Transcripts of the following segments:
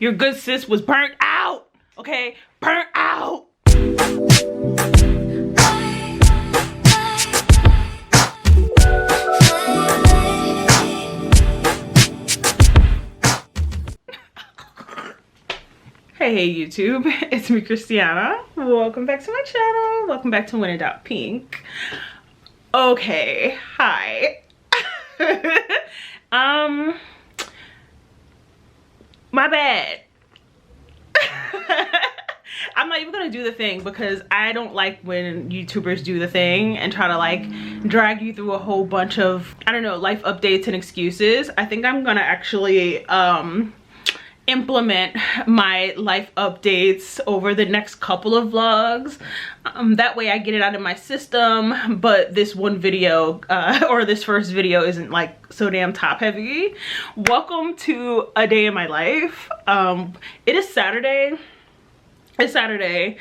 Your good sis was burnt out, okay? Burnt out. Hey YouTube, it's me Christiana. Welcome back to my channel. Welcome back to whenindoubtpink. Okay, hi. My bad. I'm not even gonna do the thing because I don't like when YouTubers do the thing and try to like drag you through a whole bunch of, I don't know, life updates and excuses. I think I'm gonna actually implement my life updates over the next couple of vlogs. That way I get it out of my system, but this one video or this first video isn't like so damn top heavy. Welcome to a day in my life. It is Saturday. It's Saturday.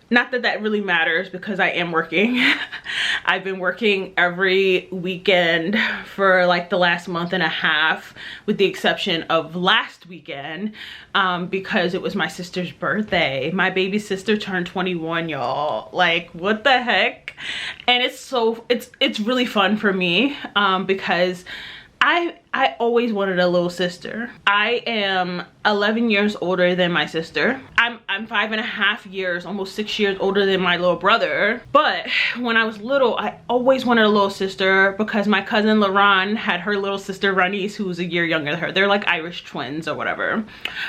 Not that that really matters because I am working. I've been working every weekend for like the last month and a half, with the exception of last weekend, because it was my sister's birthday. My baby sister turned 21, y'all. Like, what the heck? And it's really fun for me because I always wanted a little sister. I am 11 years older than my sister. I'm 5.5 years, almost 6 years older than my little brother. But when I was little, I always wanted a little sister because my cousin Lauren had her little sister Ranice, who was a year younger than her. They're like Irish twins or whatever.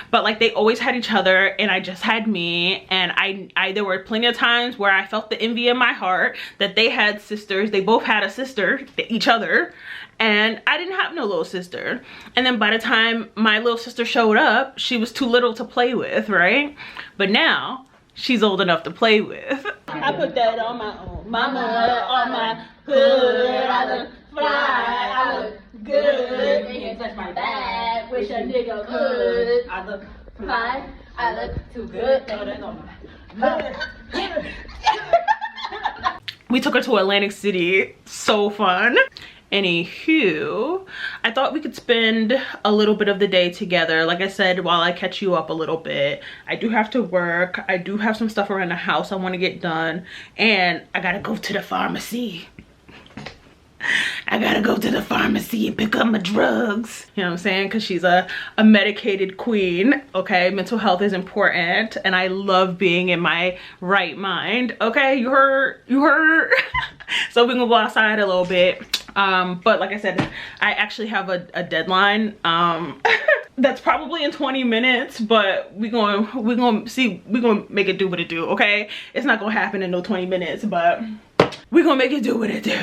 But like they always had each other and I just had me. And I there were plenty of times where I felt the envy in my heart that they had sisters. They both had a sister, each other. And I didn't have no little sister. And then by the time my little sister showed up, she was too little to play with, right? But now she's old enough to play with. I put that on my own mama, on my hood. I look fly, I look good. You can touch my back, wish a nigga could. I look fly, I look too good. No, that's on my hood. We took her to Atlantic City. So fun. Anywho, I thought we could spend a little bit of the day together. Like I said, while I catch you up a little bit, I do have to work. I do have some stuff around the house I want to get done, and I gotta go to the pharmacy. I gotta go to the pharmacy and pick up my drugs. You know what I'm saying? Because she's a medicated queen, okay? Mental health is important, and I love being in my right mind, okay? You heard? You heard? So we're gonna go outside a little bit. But like I said, I actually have a deadline. That's probably in 20 minutes, but we're gonna make it do what it do, okay? It's not gonna happen in no 20 minutes, but we're gonna make it do what it do.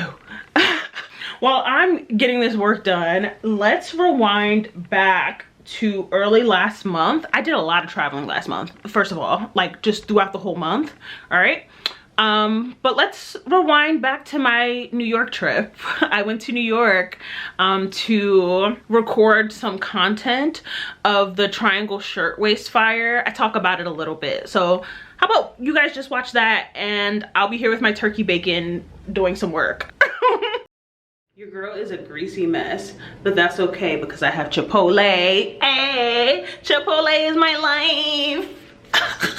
While I'm getting this work done, let's rewind back to early last month. I did a lot of traveling last month, first of all, like just throughout the whole month, all right? But let's rewind back to my New York trip. I went to New York to record some content of the Triangle Shirtwaist Fire. I talk about it a little bit. So how about you guys just watch that, and I'll be here with my turkey bacon doing some work. Your girl is a greasy mess, but that's okay because I have Chipotle. Hey, Chipotle is my life.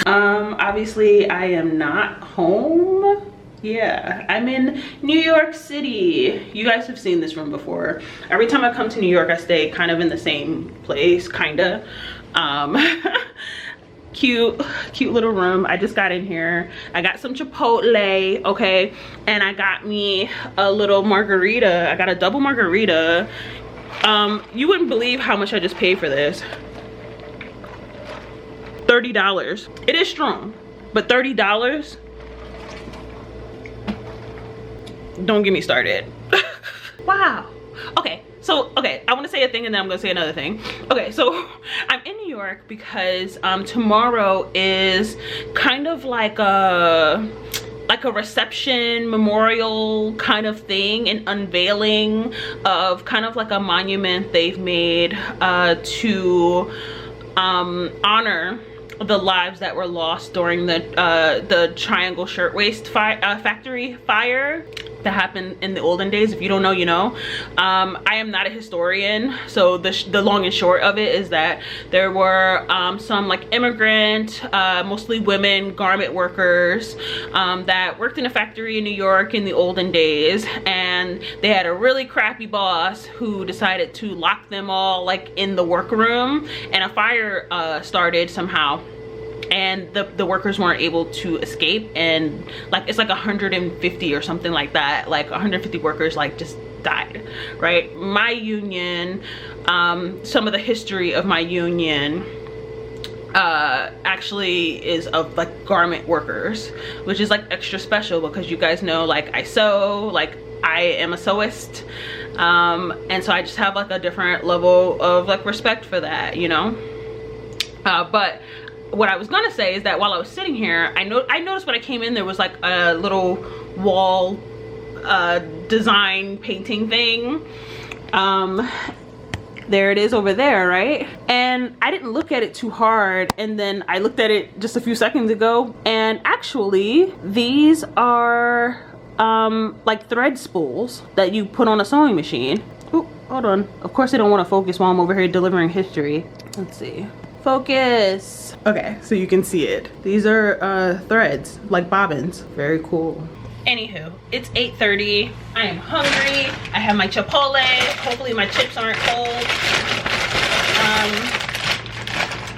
Obviously I am not home. Yeah, I'm in New York City. You guys have seen this room before. Every time I come to New York, I stay kind of in the same place, kinda. Cute little room. I just got in here. I got some Chipotle, okay? And I got me a little margarita. I got a double margarita. You wouldn't believe how much I just paid for this. $30. It is strong, but $30? Don't get me started. Wow. Okay. So, okay, I want to say a thing and then I'm going to say another thing. Okay, so I'm in New York because tomorrow is kind of like a reception memorial kind of thing, an unveiling of kind of like a monument they've made to honor the lives that were lost during the Triangle Shirtwaist Factory fire that happened in the olden days. If you don't know, you know. I am not a historian, so the long and short of it is that there were some like immigrant, mostly women garment workers that worked in a factory in New York in the olden days, and they had a really crappy boss who decided to lock them all like in the workroom, and a fire started somehow, and the workers weren't able to escape, and like it's like 150 or something like that, like 150 workers like just died, right? My union, some of the history of my union actually is of like garment workers, which is like extra special because you guys know like I sew, like I am a sewist, and so I just have like a different level of like respect for that, you know. But what I was gonna say is that while I was sitting here, I noticed when I came in there was like a little wall design painting thing. There it is over there, right? And I didn't look at it too hard, and then I looked at it just a few seconds ago, and actually these are like thread spools that you put on a sewing machine. Oh, hold on. Of course they don't want to focus while I'm over here delivering history. Let's see. Focus. Okay, so you can see it. These are threads, like bobbins. Very cool. Anywho, it's 8:30. I am hungry. I have my Chipotle. Hopefully my chips aren't cold.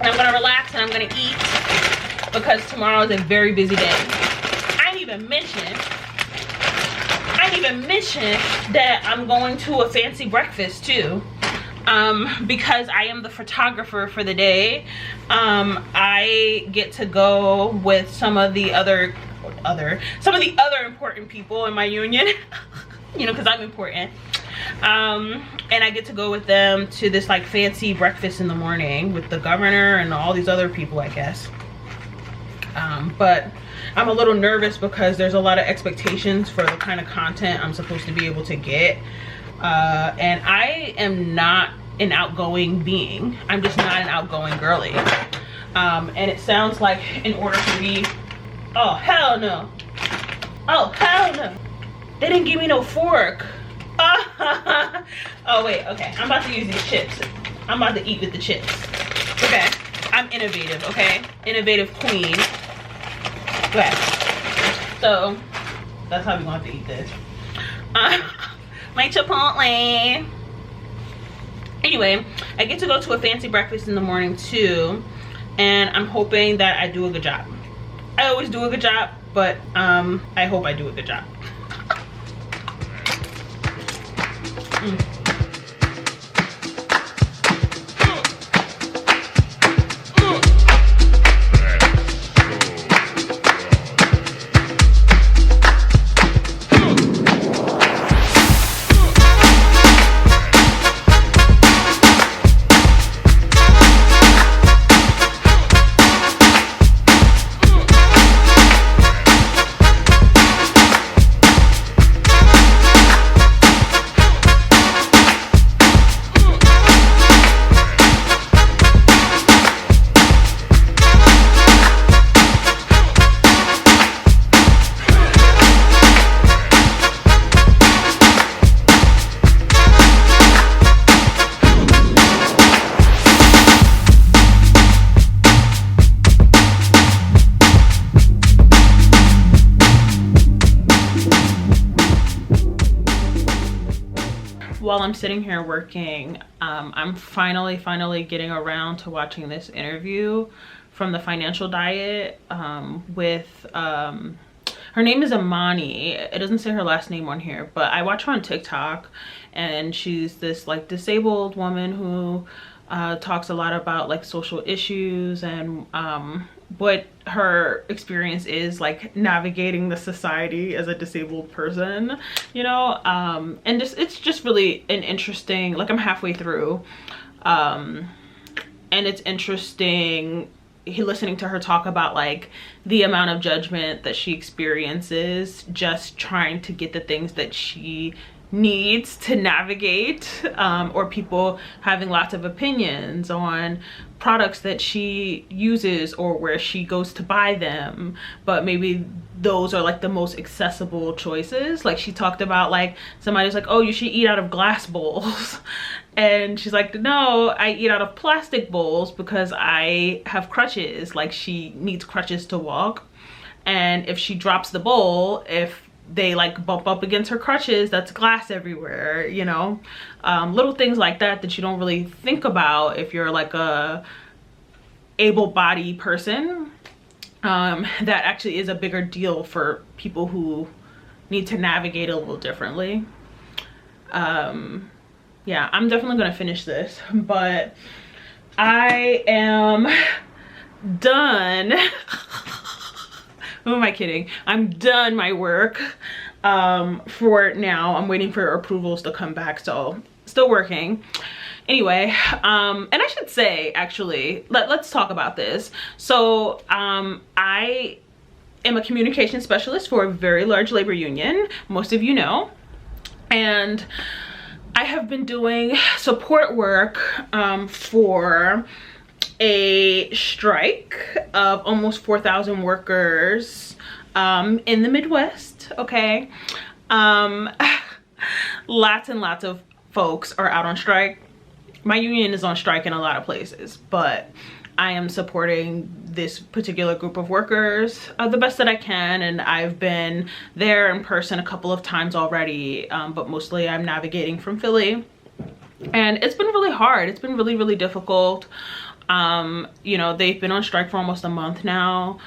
And I'm gonna relax and I'm gonna eat because tomorrow is a very busy day. I didn't even mention that I'm going to a fancy breakfast too. Because I am the photographer for the day. I get to go with some of the other important people in my union, you know, because I'm important. And I get to go with them to this like fancy breakfast in the morning with the governor and all these other people, I guess. But I'm a little nervous because there's a lot of expectations for the kind of content I'm supposed to be able to get. And I am not an outgoing being. I'm just not an outgoing girly. And it sounds like in order for me, oh hell no, oh hell no, they didn't give me no fork. Oh wait, okay, I'm about to use these chips. I'm about to eat with the chips. Okay, I'm innovative, okay? Innovative queen. Okay, so that's how we're gonna have to eat this. My Chipotle. Anyway, I get to go to a fancy breakfast in the morning too, and I'm hoping that I do a good job. I always do a good job, but I hope I do a good job. While I'm sitting here working, I'm finally getting around to watching this interview from the Financial Diet with her name is Amani. It doesn't say her last name on here, but I watch her on TikTok, and she's this like disabled woman who talks a lot about like social issues and what her experience is like navigating the society as a disabled person, you know. And it's just really an interesting, like I'm halfway through, and it's interesting listening to her talk about like the amount of judgment that she experiences just trying to get the things that she needs to navigate, or people having lots of opinions on products that she uses or where she goes to buy them, but maybe those are like the most accessible choices. Like she talked about like somebody's like, oh, you should eat out of glass bowls. And she's like, no, I eat out of plastic bowls because I have crutches. Like she needs crutches to walk. And if she drops the bowl, if they like bump up against her crutches, that's glass everywhere, you know? Little things like that that you don't really think about if you're like a able-bodied person. That actually is a bigger deal for people who need to navigate a little differently. Yeah, I'm definitely gonna finish this, but I am done. Who am I kidding? I'm done my work for now. I'm waiting for approvals to come back, so still working. Anyway, and I should say, actually, let's talk about this. So I am a communication specialist for a very large labor union, most of you know, and I have been doing support work for a strike of almost 4,000 workers in the Midwest, okay? Lots and lots of folks are out on strike. My union is on strike in a lot of places, but I am supporting this particular group of workers the best that I can, and I've been there in person a couple of times already, but mostly I'm navigating from Philly, and it's been really hard. It's been really, really difficult. You know, they've been on strike for almost a month now,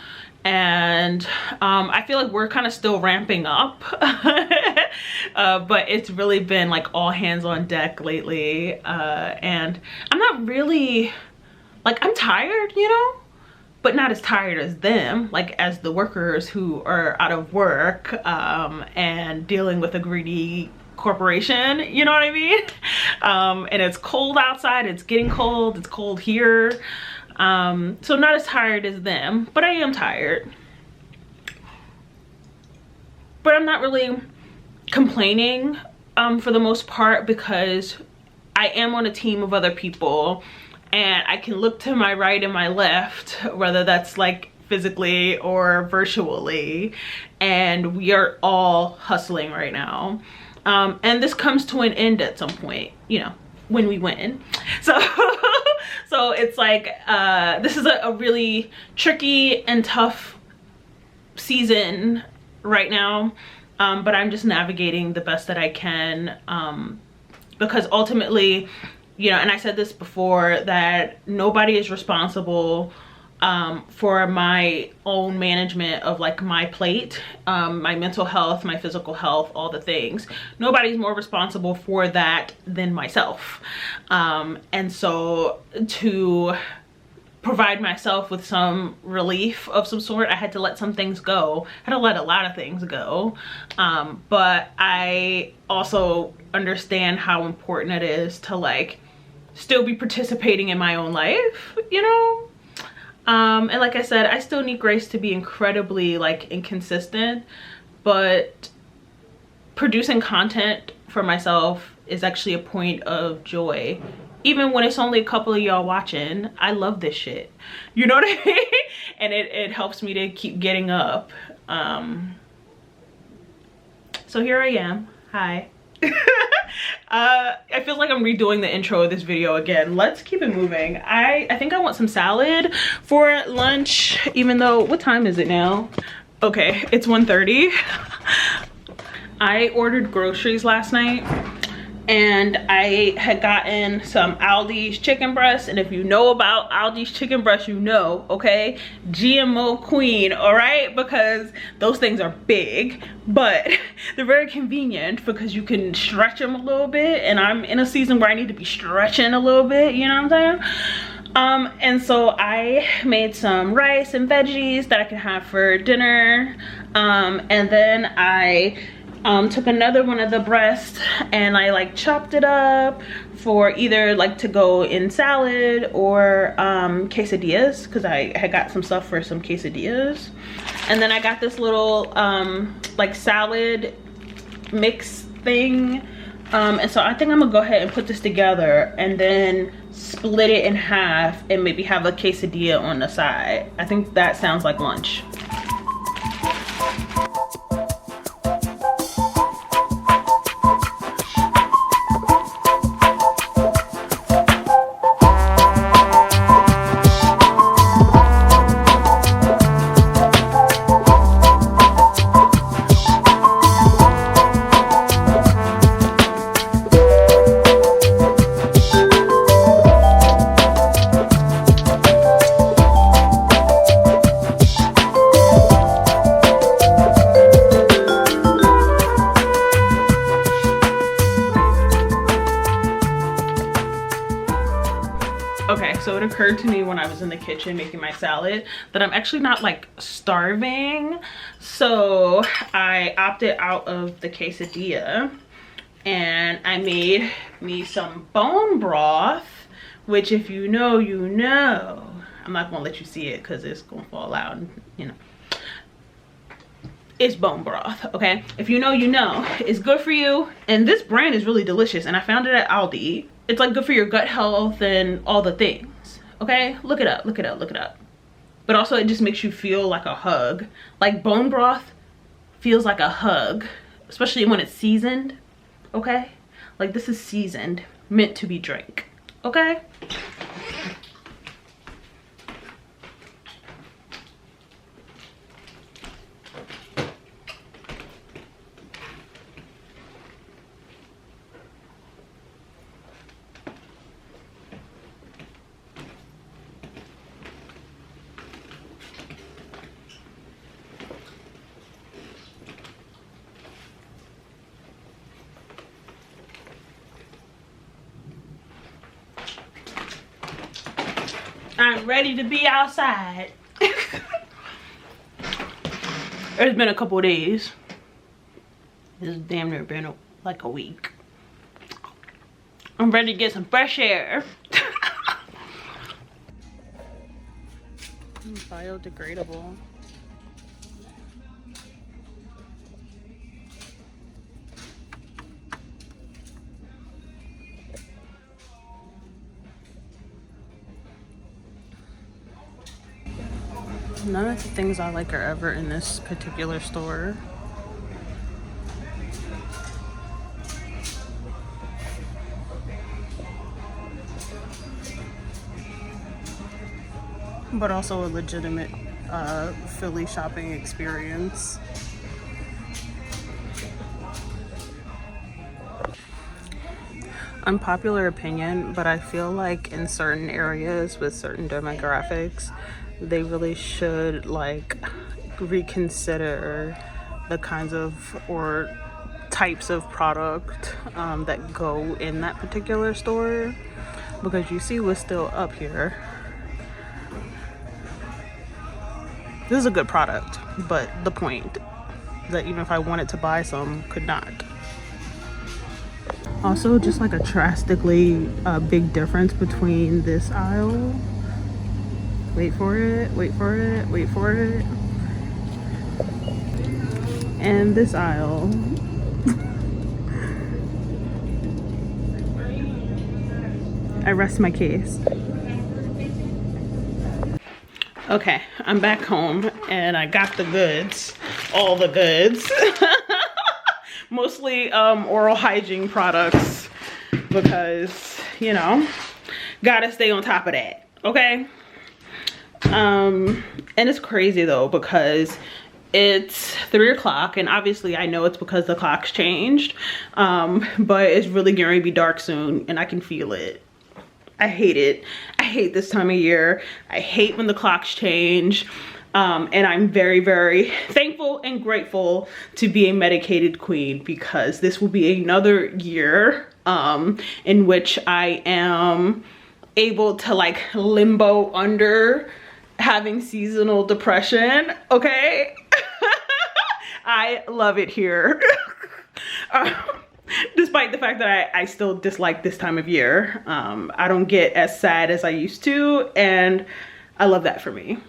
and I feel like we're kind of still ramping up. But it's really been like all hands on deck lately, and I'm not really, like, I'm tired, you know, but not as tired as them, like as the workers who are out of work and dealing with a greedy corporation, you know what I mean? And it's cold outside, it's getting cold, it's cold here, so not as tired as them, but I am tired. But I'm not really complaining for the most part, because I am on a team of other people, and I can look to my right and my left, whether that's like physically or virtually, and we are all hustling right now. And this comes to an end at some point, you know, when we win. So so it's like this is a really tricky and tough season right now, but I'm just navigating the best that I can, because ultimately, you know, and I said this before, that nobody is responsible for my own management of like my plate, my mental health, my physical health, all the things. Nobody's more responsible for that than myself. And so to provide myself with some relief of some sort, I had to let some things go. I had to let a lot of things go. But I also understand how important it is to like still be participating in my own life, you know? And like I said, I still need grace to be incredibly like inconsistent, but producing content for myself is actually a point of joy. Even when it's only a couple of y'all watching, I love this shit. You know what I mean? And it helps me to keep getting up. So here I am. Hi. I feel like I'm redoing the intro of this video again. Let's keep it moving. I think I want some salad for lunch, even though, what time is it now? Okay, it's 1:30. I ordered groceries last night, and I had gotten some Aldi's chicken breasts, and if you know about Aldi's chicken breasts, you know, okay? GMO queen, all right? Because those things are big, but they're very convenient because you can stretch them a little bit, and I'm in a season where I need to be stretching a little bit, you know what I'm saying? And so I made some rice and veggies that I can have for dinner, and then I took another one of the breasts and I like chopped it up for either like to go in salad or quesadillas, because I had got some stuff for some quesadillas. And then I got this little like salad mix thing, and so I think I'm gonna go ahead and put this together and then split it in half and maybe have a quesadilla on the side. I think that sounds like lunch. occurred to me when I was in the kitchen making my salad that I'm actually not like starving. So I opted out of the quesadilla and I made me some bone broth, which if you know, you know. I'm not gonna let you see it because it's gonna fall out, you know. It's bone broth, okay? If you know, you know. It's good for you, and this brand is really delicious, and I found it at Aldi. It's like good for your gut health and all the things, okay? Look it up, look it up, look it up. But also it just makes you feel like a hug. Like bone broth feels like a hug, especially when it's seasoned, okay? Like this is seasoned, meant to be drank, okay? I'm ready to be outside. It's been a couple of days. It's damn near been like a week. I'm ready to get some fresh air. Biodegradable. None of the things I like are ever in this particular store. But also a legitimate Philly shopping experience. Unpopular opinion, but I feel like in certain areas with certain demographics, they really should like reconsider the kinds of or types of product that go in that particular store, because you see what's still up here. This is a good product, but the point that even if I wanted to buy some, could not. Also, just like a drastically big difference between this aisle. Wait for it, wait for it, wait for it. And this aisle. I rest my case. Okay, I'm back home and I got the goods, all the goods. Mostly oral hygiene products because, you know, gotta stay on top of that, okay? And it's crazy though because it's 3 o'clock and obviously I know it's because the clock's changed, but it's really going to be dark soon and I can feel it. I hate it. I hate this time of year. I hate when the clocks change. And I'm very, very thankful and grateful to be a medicated queen because this will be another year in which I am able to like limbo under having seasonal depression, okay? I love it here. Despite the fact that I still dislike this time of year. I don't get as sad as I used to, and I love that for me.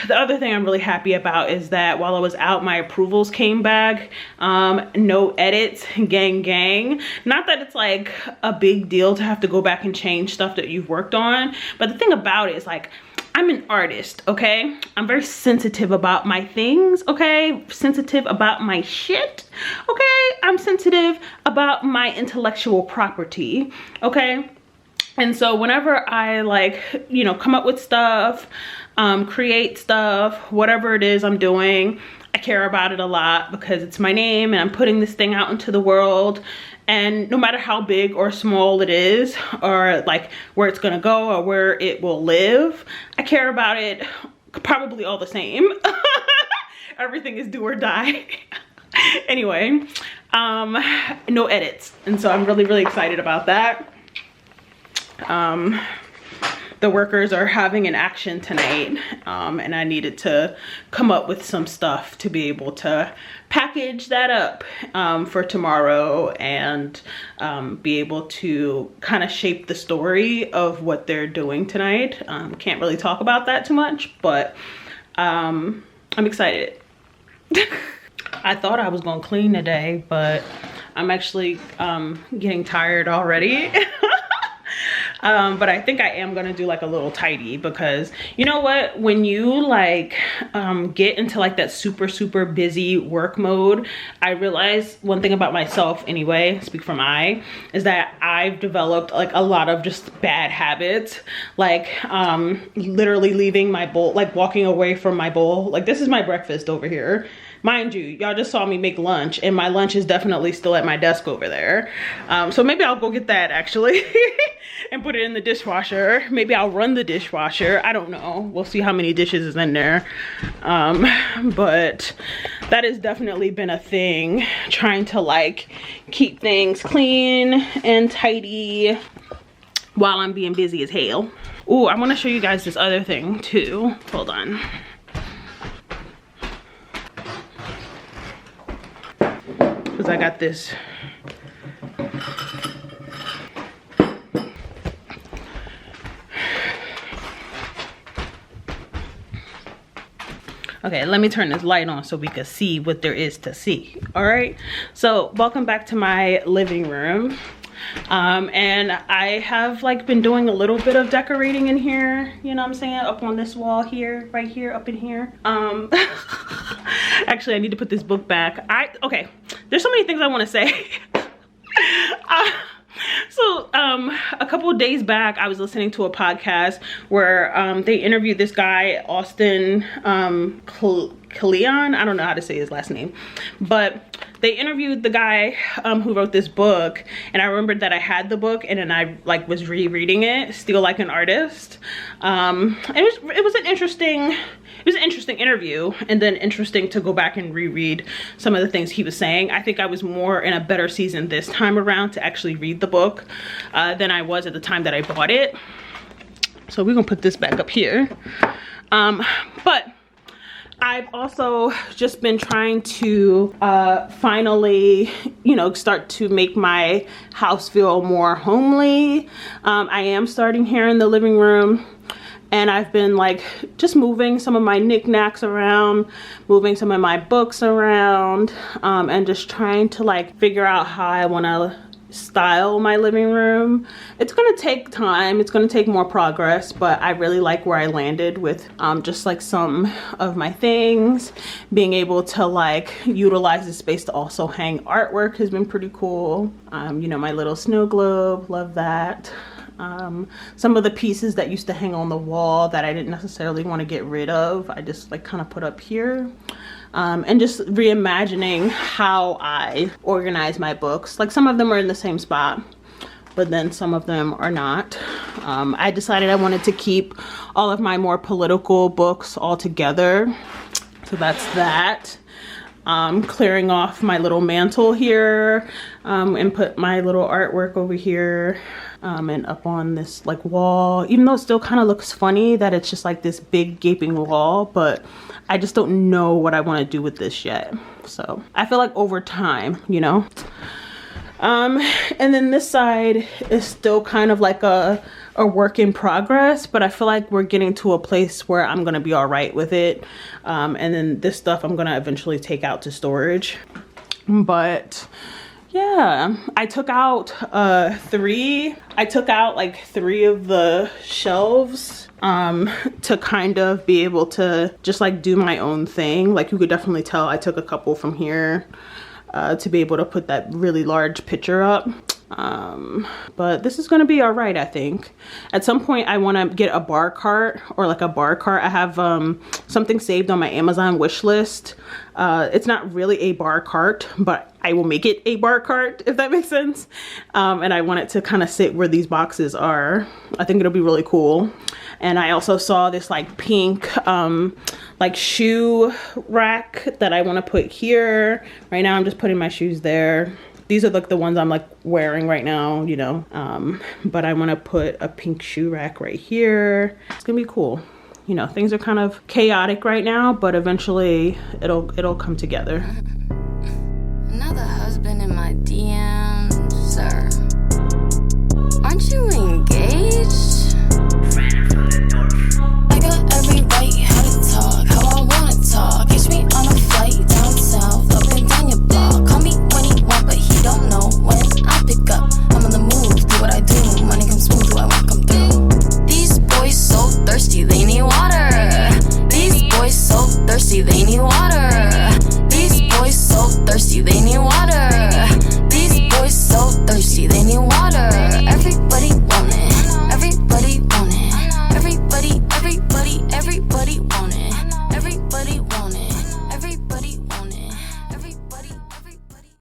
The other thing I'm really happy about is that while I was out, my approvals came back. No edits, gang gang. Not that it's like a big deal to have to go back and change stuff that you've worked on, but the thing about it is like, I'm an artist, okay? I'm very sensitive about my things, okay? Sensitive about my shit, okay? I'm sensitive about my intellectual property, okay? And so whenever I like, you know, come up with stuff, create stuff, whatever it is I'm doing, I care about it a lot because it's my name and I'm putting this thing out into the world. And no matter how big or small it is, or like where it's gonna go or where it will live, I care about it probably all the same. Everything is do or die. Anyway, no edits. And so I'm really, really excited about that. the workers are having an action tonight, and I needed to come up with some stuff to be able to package that up for tomorrow, and be able to kind of shape the story of what they're doing tonight. Can't really talk about that too much, but I'm excited. I thought I was gonna clean today, but I'm actually getting tired already. But I think I am gonna do like a little tidy, because you know what, when you like get into like that super busy work mode, I realized one thing about myself anyway, speak from I, is that I've developed like a lot of just bad habits, like literally leaving my bowl, like walking away from my bowl. Like this is my breakfast over here. Mind you, y'all just saw me make lunch, and my lunch is definitely still at my desk over there. So maybe I'll go get that actually and put it in the dishwasher. Maybe I'll run the dishwasher. I don't know. We'll see how many dishes is in there. But that has definitely been a thing, trying to like keep things clean and tidy while I'm being busy as hell. Ooh, I want to show you guys this other thing too. Hold on. Because I got this okay, let me turn this light on so we can see what there is to see. All right, so welcome back to my living room. And I have like been doing a little bit of decorating in here, you know what I'm saying, up on this wall here, right here, up in here. Actually, I need to put this book back. Okay, there's so many things I want to say. So a couple of days back, I was listening to a podcast where they interviewed this guy, Austin Kleon. I don't know how to say his last name, but they interviewed the guy who wrote this book, and I remembered that I had the book, and then I like was rereading it, Steal Like an Artist. It was an interesting interview, and then interesting to go back and reread some of the things he was saying. I think I was more in a better season this time around to actually read the book than I was at the time that I bought it. So we're gonna put this back up here. But I've also just been trying to finally, you know, start to make my house feel more homely. I am starting here in the living room, and I've been like just moving some of my knickknacks around, moving some of my books around, and just trying to like figure out how I want to style my living room. It's gonna take time, it's gonna take more progress, but I really like where I landed with just like some of my things. Being able to like utilize the space to also hang artwork has been pretty cool. You know, my little snow globe, love that. Some of the pieces that used to hang on the wall that I didn't necessarily want to get rid of, I just like kind of put up here. And just reimagining how I organize my books. Like some of them are in the same spot, but then some of them are not. I decided I wanted to keep all of my more political books all together. So that's that. Clearing off my little mantle here, and put my little artwork over here, and up on this like wall, even though it still kind of looks funny that it's just like this big gaping wall, but I just don't know what I want to do with this yet. So I feel like over time, you know. And then this side is still kind of like a work in progress, but I feel like we're getting to a place where I'm gonna be all right with it. And then this stuff I'm gonna eventually take out to storage. But yeah, I took out like 3 of the shelves to kind of be able to just like do my own thing. Like you could definitely tell I took a couple from here to be able to put that really large picture up. But this is gonna be all right, I think. At some point I want to get a bar cart, or like a bar cart. I have something saved on my Amazon wish list. It's not really a bar cart, but I will make it a bar cart, if that makes sense. And I want it to kind of sit where these boxes are. I think it'll be really cool. And I also saw this like pink like shoe rack that I want to put here. Right now I'm just putting my shoes there. These are like the ones I'm like wearing right now, you know. But I want to put a pink shoe rack right here. It's gonna be cool. You know, things are kind of chaotic right now, but eventually it'll come together. Another husband in my DMs, sir. Aren't you engaged? I got every right how to talk, how I wanna talk. Catch me on a flight down south, up and down your block. Call me when he want, but he don't know when I pick up. I'm on the move, do what I do. Money comes smooth, do I want come through? These boys so thirsty, they need water. These boys so thirsty, they need water.